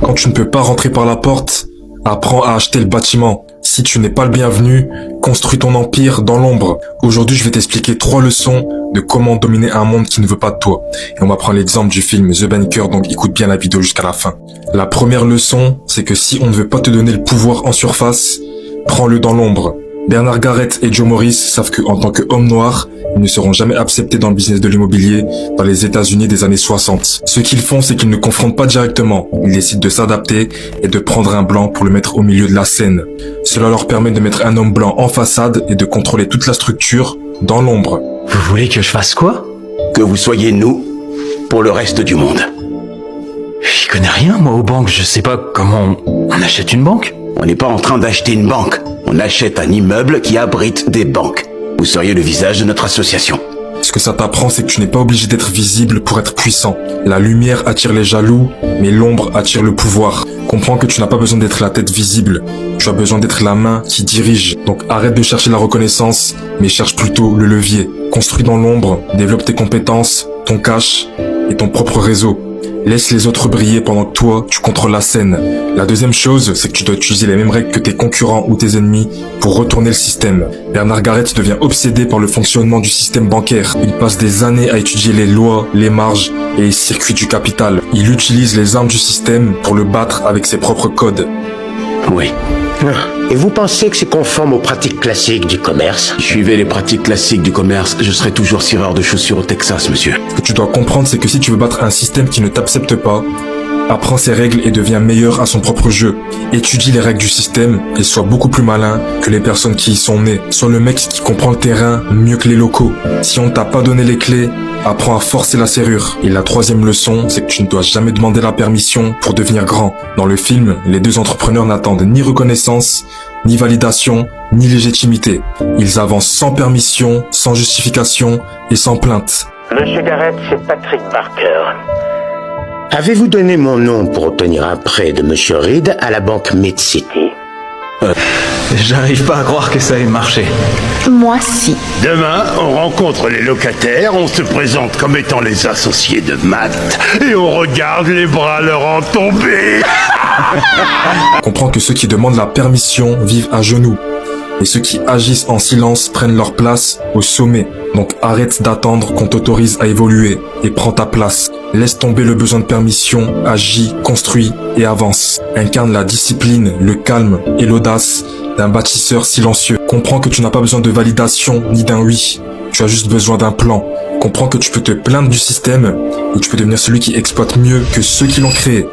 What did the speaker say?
Quand tu ne peux pas rentrer par la porte, apprends à acheter le bâtiment. Si tu n'es pas le bienvenu, construis ton empire dans l'ombre. Aujourd'hui, je vais t'expliquer 3 leçons de comment dominer un monde qui ne veut pas de toi. Et on va prendre l'exemple du film The Banker, donc écoute bien la vidéo jusqu'à la fin. La première leçon, c'est que si on ne veut pas te donner le pouvoir en surface, prends-le dans l'ombre. Bernard Garrett et Joe Morris savent qu'en tant qu'hommes noirs, ils ne seront jamais acceptés dans le business de l'immobilier dans les États-Unis des années 60. Ce qu'ils font, c'est qu'ils ne confrontent pas directement. Ils décident de s'adapter et de prendre un blanc pour le mettre au milieu de la scène. Cela leur permet de mettre un homme blanc en façade et de contrôler toute la structure dans l'ombre. Vous voulez que je fasse quoi? Que vous soyez nous pour le reste du monde. J'y connais rien, moi, aux banques. Je sais pas comment on achète une banque. On n'est pas en train d'acheter une banque. On achète un immeuble qui abrite des banques. Vous seriez le visage de notre association. Ce que ça t'apprend, c'est que tu n'es pas obligé d'être visible pour être puissant. La lumière attire les jaloux, mais l'ombre attire le pouvoir. Comprends que tu n'as pas besoin d'être la tête visible. Tu as besoin d'être la main qui dirige. Donc arrête de chercher la reconnaissance, mais cherche plutôt le levier. Construis dans l'ombre, développe tes compétences, ton cash et ton propre réseau. Laisse les autres briller pendant que toi, tu contrôles la scène. La deuxième chose, c'est que tu dois utiliser les mêmes règles que tes concurrents ou tes ennemis pour retourner le système. Bernard Garrett devient obsédé par le fonctionnement du système bancaire. Il passe des années à étudier les lois, les marges et les circuits du capital. Il utilise les armes du système pour le battre avec ses propres codes. Oui. Et vous pensez que c'est conforme aux pratiques classiques du commerce? Si je suivais les pratiques classiques du commerce, je serais toujours cireur de chaussures au Texas, monsieur. Ce que tu dois comprendre, c'est que si tu veux battre un système qui ne t'accepte pas, apprends ses règles et deviens meilleur à son propre jeu. Étudie les règles du système et sois beaucoup plus malin que les personnes qui y sont nées. Sois le mec qui comprend le terrain mieux que les locaux. Si on t'a pas donné les clés, apprends à forcer la serrure. Et la troisième leçon, c'est que tu ne dois jamais demander la permission pour devenir grand. Dans le film, les deux entrepreneurs n'attendent ni reconnaissance, ni validation, ni légitimité. Ils avancent sans permission, sans justification et sans plainte. Monsieur Garrett, c'est Patrick Barker. Avez-vous donné mon nom pour obtenir un prêt de Monsieur Reed à la banque Mid-City? J'arrive pas à croire que ça ait marché. Moi, si. Demain, on rencontre les locataires, on se présente comme étant les associés de Matt, et on regarde les bras leur en tomber. Comprends que ceux qui demandent la permission vivent à genoux, et ceux qui agissent en silence prennent leur place au sommet. Donc arrête d'attendre qu'on t'autorise à évoluer et prends ta place. Laisse tomber le besoin de permission, agis, construis et avance. Incarne la discipline, le calme et l'audace d'un bâtisseur silencieux. Comprends que tu n'as pas besoin de validation ni d'un oui. Tu as juste besoin d'un plan. Comprends que tu peux te plaindre du système et tu peux devenir celui qui exploite mieux que ceux qui l'ont créé.